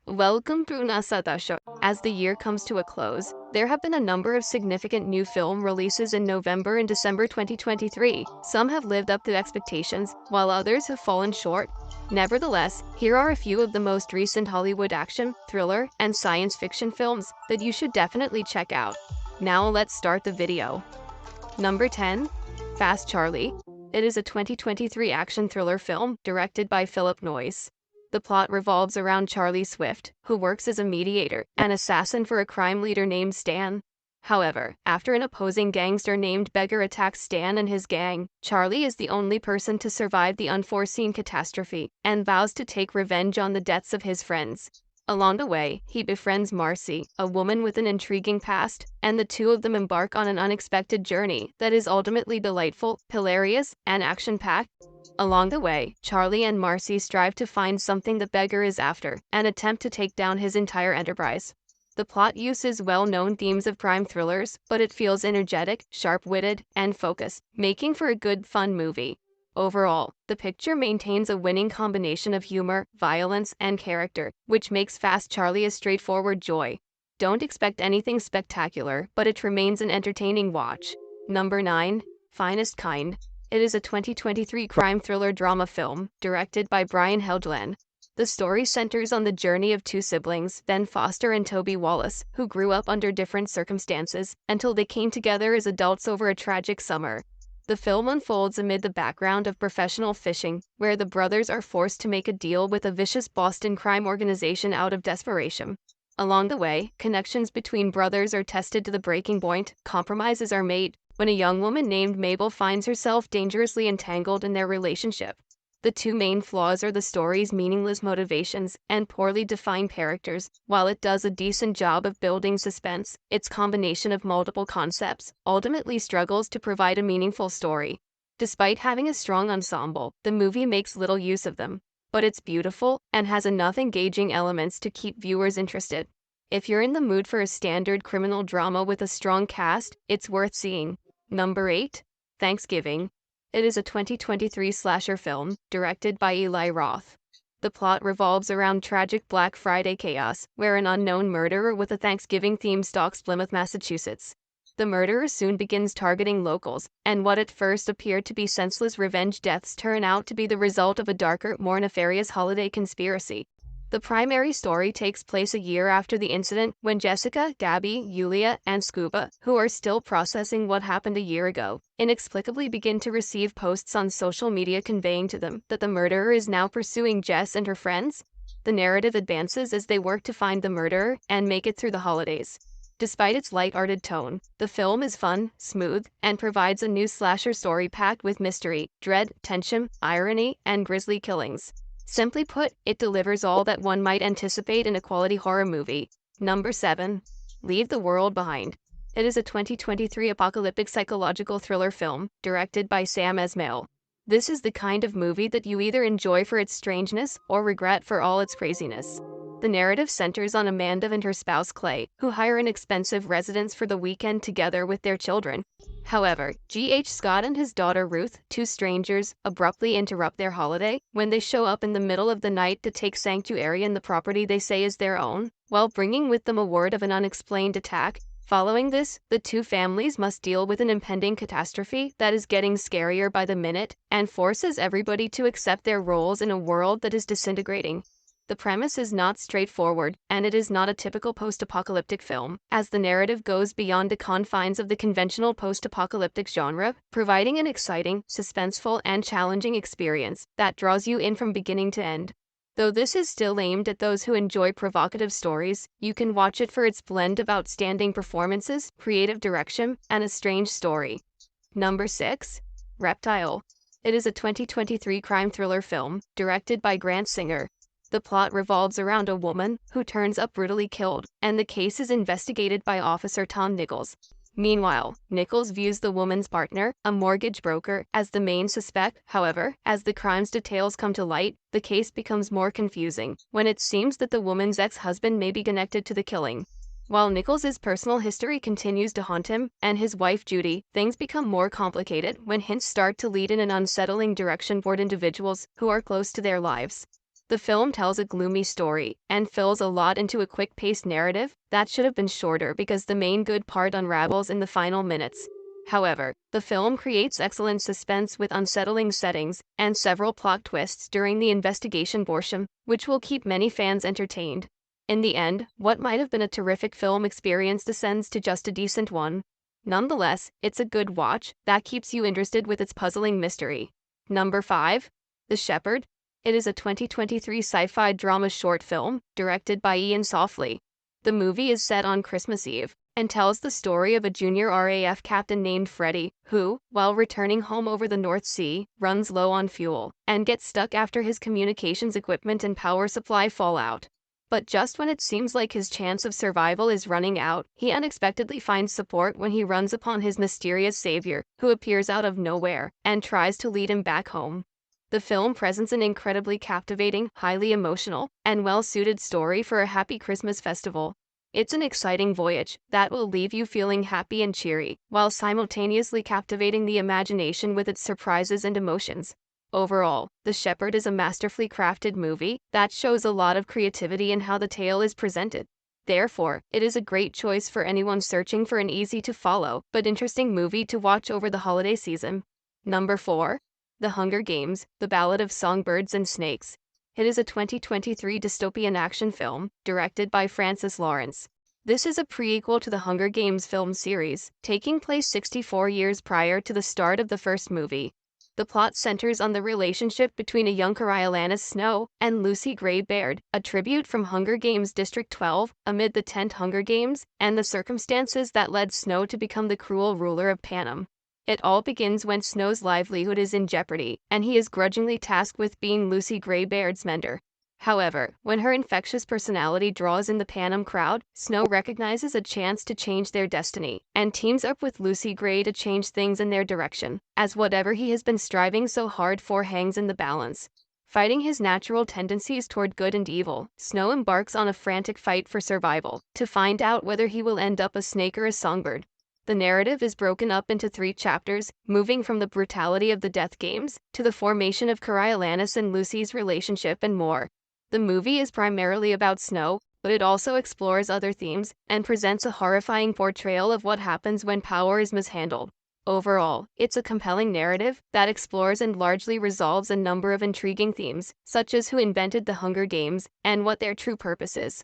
Welcome to Nasatasha. As the year comes to a close, there have been a number of significant new film releases in November and December 2023. Some have lived up to expectations, while others have fallen short. Nevertheless, here are a few of the most recent Hollywood action, thriller, and science fiction films that you should definitely check out. Now let's start the video. Number 10. Fast Charlie. It is a 2023 action thriller film directed by Philip Noyce. The plot revolves around Charlie Swift, who works as a mediator and assassin for a crime leader named Stan. However, after an opposing gangster named Beggar attacks Stan and his gang, Charlie is the only person to survive the unforeseen catastrophe and vows to take revenge on the deaths of his friends. Along the way, he befriends Marcy, a woman with an intriguing past, and the two of them embark on an unexpected journey that is ultimately delightful, hilarious, and action-packed. Along the way, Charlie and Marcy strive to find something the beggar is after and attempt to take down his entire enterprise. The plot uses well-known themes of crime thrillers, but it feels energetic, sharp-witted, and focused, making for a good, fun movie. Overall, the picture maintains a winning combination of humor, violence, and character, which makes Fast Charlie a straightforward joy. Don't expect anything spectacular, but it remains an entertaining watch. Number 9. Finest Kind. It is a 2023 crime thriller drama film, directed by Brian Helgeland. The story centers on the journey of two siblings, Ben Foster and Toby Wallace, who grew up under different circumstances until they came together as adults over a tragic summer. The film unfolds amid the background of professional fishing, where the brothers are forced to make a deal with a vicious Boston crime organization out of desperation. Along the way, connections between brothers are tested to the breaking point, compromises are made, when a young woman named Mabel finds herself dangerously entangled in their relationship. The two main flaws are the story's meaningless motivations and poorly defined characters. While it does a decent job of building suspense, its combination of multiple concepts ultimately struggles to provide a meaningful story. Despite having a strong ensemble, the movie makes little use of them. But it's beautiful and has enough engaging elements to keep viewers interested. If you're in the mood for a standard criminal drama with a strong cast, it's worth seeing. Number 8. Thanksgiving. It is a 2023 slasher film, directed by Eli Roth. The plot revolves around tragic Black Friday chaos, where an unknown murderer with a Thanksgiving theme stalks Plymouth, Massachusetts. The murderer soon begins targeting locals, and what at first appeared to be senseless revenge deaths turn out to be the result of a darker, more nefarious holiday conspiracy. The primary story takes place a year after the incident, when Jessica, Gabby, Yulia, and Scuba, who are still processing what happened a year ago, inexplicably begin to receive posts on social media conveying to them that the murderer is now pursuing Jess and her friends. The narrative advances as they work to find the murderer and make it through the holidays. Despite its light-hearted tone, the film is fun, smooth, and provides a new slasher story packed with mystery, dread, tension, irony, and grisly killings. Simply put, it delivers all that one might anticipate in a quality horror movie. Number 7. Leave the World Behind. It is a 2023 apocalyptic psychological thriller film, directed by Sam Esmail. This is the kind of movie that you either enjoy for its strangeness or regret for all its craziness. The narrative centers on Amanda and her spouse Clay, who hire an expensive residence for the weekend together with their children. However, G.H. Scott and his daughter Ruth, two strangers, abruptly interrupt their holiday when they show up in the middle of the night to take sanctuary in the property they say is their own, while bringing with them a word of an unexplained attack. Following this, the two families must deal with an impending catastrophe that is getting scarier by the minute and forces everybody to accept their roles in a world that is disintegrating. The premise is not straightforward, and it is not a typical post-apocalyptic film, as the narrative goes beyond the confines of the conventional post-apocalyptic genre, providing an exciting, suspenseful, and challenging experience that draws you in from beginning to end. Though this is still aimed at those who enjoy provocative stories, you can watch it for its blend of outstanding performances, creative direction, and a strange story. Number 6. Reptile. It is a 2023 crime thriller film, directed by Grant Singer. The plot revolves around a woman who turns up brutally killed, and the case is investigated by Officer Tom Nichols. Meanwhile, Nichols views the woman's partner, a mortgage broker, as the main suspect. However, as the crime's details come to light, the case becomes more confusing, when it seems that the woman's ex-husband may be connected to the killing. While Nichols' personal history continues to haunt him and his wife Judy, things become more complicated when hints start to lead in an unsettling direction toward individuals who are close to their lives. The film tells a gloomy story and fills a lot into a quick-paced narrative that should have been shorter because the main good part unravels in the final minutes. However, the film creates excellent suspense with unsettling settings and several plot twists during the investigation portion, which will keep many fans entertained. In the end, what might have been a terrific film experience descends to just a decent one. Nonetheless, it's a good watch that keeps you interested with its puzzling mystery. Number 5. The Shepherd. It is a 2023 sci-fi drama short film directed by Ian Softly. The movie is set on Christmas Eve and tells the story of a junior RAF captain named Freddie who, while returning home over the North Sea, runs low on fuel and gets stuck after his communications equipment and power supply fall out. But just when it seems like his chance of survival is running out, he unexpectedly finds support when he runs upon his mysterious savior, who appears out of nowhere and tries to lead him back home. The film presents an incredibly captivating, highly emotional, and well-suited story for a happy Christmas festival. It's an exciting voyage that will leave you feeling happy and cheery, while simultaneously captivating the imagination with its surprises and emotions. Overall, The Shepherd is a masterfully crafted movie that shows a lot of creativity in how the tale is presented. Therefore, it is a great choice for anyone searching for an easy-to-follow but interesting movie to watch over the holiday season. Number 4. The Hunger Games: The Ballad of Songbirds and Snakes. It is a 2023 dystopian action film directed by Francis Lawrence. This is a prequel to the Hunger Games film series, taking place 64 years prior to the start of the first movie. The plot centers on the relationship between a young Coriolanus Snow and Lucy Gray Baird, a tribute from Hunger Games District 12, amid the 10th Hunger Games, and the circumstances that led Snow to become the cruel ruler of Panem. It all begins when Snow's livelihood is in jeopardy, and he is grudgingly tasked with being Lucy Gray Baird's mentor. However, when her infectious personality draws in the Panem crowd, Snow recognizes a chance to change their destiny, and teams up with Lucy Gray to change things in their direction, as whatever he has been striving so hard for hangs in the balance. Fighting his natural tendencies toward good and evil, Snow embarks on a frantic fight for survival, to find out whether he will end up a snake or a songbird. The narrative is broken up into 3 chapters, moving from the brutality of the Death Games to the formation of Coriolanus and Lucy's relationship and more. The movie is primarily about Snow, but it also explores other themes and presents a horrifying portrayal of what happens when power is mishandled. Overall, it's a compelling narrative that explores and largely resolves a number of intriguing themes, such as who invented the Hunger Games and what their true purpose is.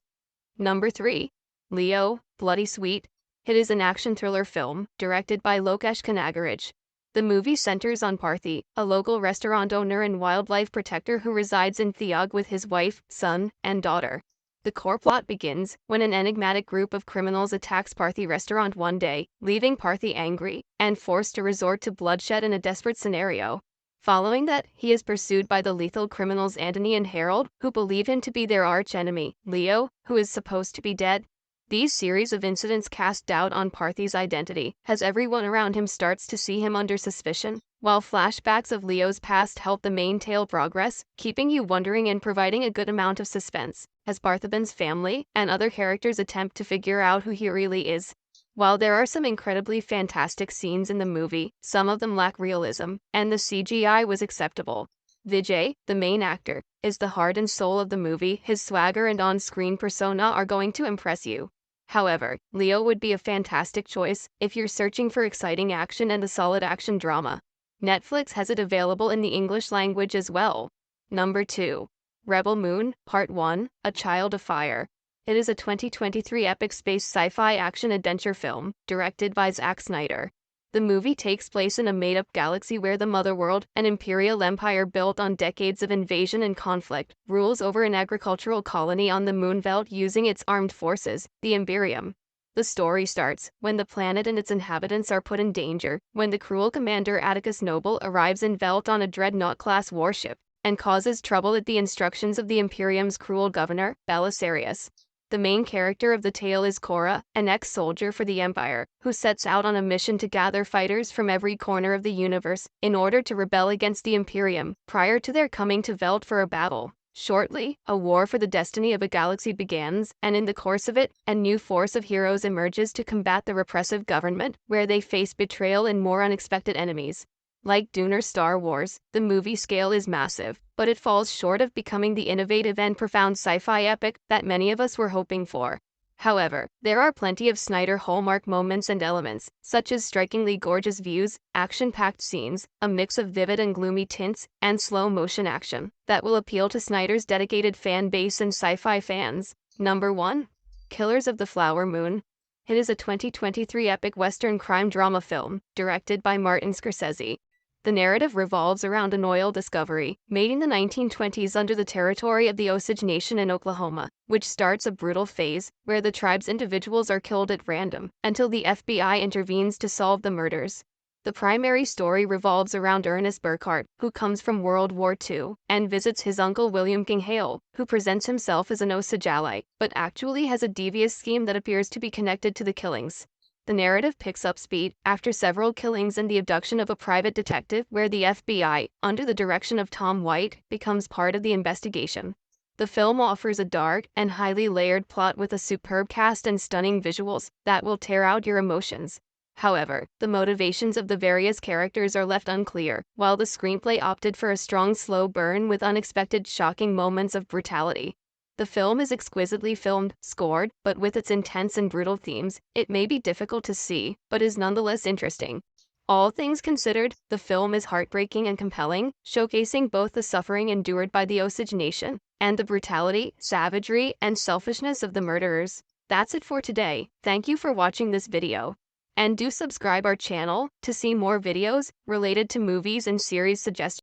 Number 3. Leo, Bloody Sweet. It is an action thriller film directed by Lokesh Kanagaraj. The movie centers on Parthi, a local restaurant owner and wildlife protector who resides in Theog with his wife, son, and daughter. The core plot begins when an enigmatic group of criminals attacks Parthi restaurant one day, leaving Parthi angry and forced to resort to bloodshed in a desperate scenario. Following that, he is pursued by the lethal criminals Anthony and Harold, who believe him to be their arch-enemy, Leo, who is supposed to be dead. These series of incidents cast doubt on Parthi's identity, as everyone around him starts to see him under suspicion, while flashbacks of Leo's past help the main tale progress, keeping you wondering and providing a good amount of suspense, as Parthiban's family and other characters attempt to figure out who he really is. While there are some incredibly fantastic scenes in the movie, some of them lack realism, and the CGI was acceptable. Vijay, the main actor, is the heart and soul of the movie. His swagger and on-screen persona are going to impress you. However, Leo would be a fantastic choice if you're searching for exciting action and a solid action drama. Netflix has it available in the English language as well. Number 2. Rebel Moon, Part 1, A Child of Fire. It is a 2023 epic space sci-fi action-adventure film, directed by Zack Snyder. The movie takes place in a made-up galaxy where the Motherworld, an imperial empire built on decades of invasion and conflict, rules over an agricultural colony on the Moonbelt using its armed forces, the Imperium. The story starts when the planet and its inhabitants are put in danger, when the cruel commander Atticus Noble arrives in Velt on a Dreadnought-class warship, and causes trouble at the instructions of the Imperium's cruel governor, Belisarius. The main character of the tale is Cora, an ex-soldier for the Empire, who sets out on a mission to gather fighters from every corner of the universe in order to rebel against the Imperium, prior to their coming to Velt for a battle. Shortly, a war for the destiny of a galaxy begins, and in the course of it, a new force of heroes emerges to combat the repressive government, where they face betrayal and more unexpected enemies. Like Dune or Star Wars, the movie scale is massive, but it falls short of becoming the innovative and profound sci-fi epic that many of us were hoping for. However, there are plenty of Snyder hallmark moments and elements, such as strikingly gorgeous views, action-packed scenes, a mix of vivid and gloomy tints, and slow-motion action, that will appeal to Snyder's dedicated fan base and sci-fi fans. Number 1. Killers of the Flower Moon. It is a 2023 epic Western crime drama film, directed by Martin Scorsese. The narrative revolves around an oil discovery, made in the 1920s under the territory of the Osage Nation in Oklahoma, which starts a brutal phase where the tribe's individuals are killed at random, until the FBI intervenes to solve the murders. The primary story revolves around Ernest Burkhart, who comes from World War II, and visits his uncle William King Hale, who presents himself as an Osage ally, but actually has a devious scheme that appears to be connected to the killings. The narrative picks up speed after several killings and the abduction of a private detective, where the FBI, under the direction of Tom White, becomes part of the investigation. The film offers a dark and highly layered plot with a superb cast and stunning visuals that will tear out your emotions. However, the motivations of the various characters are left unclear, while the screenplay opted for a strong slow burn with unexpected shocking moments of brutality. The film is exquisitely filmed, scored, but with its intense and brutal themes, it may be difficult to see, but is nonetheless interesting. All things considered, the film is heartbreaking and compelling, showcasing both the suffering endured by the Osage Nation and the brutality, savagery, and selfishness of the murderers. That's it for today. Thank you for watching this video. And do subscribe our channel to see more videos related to movies and series suggestions.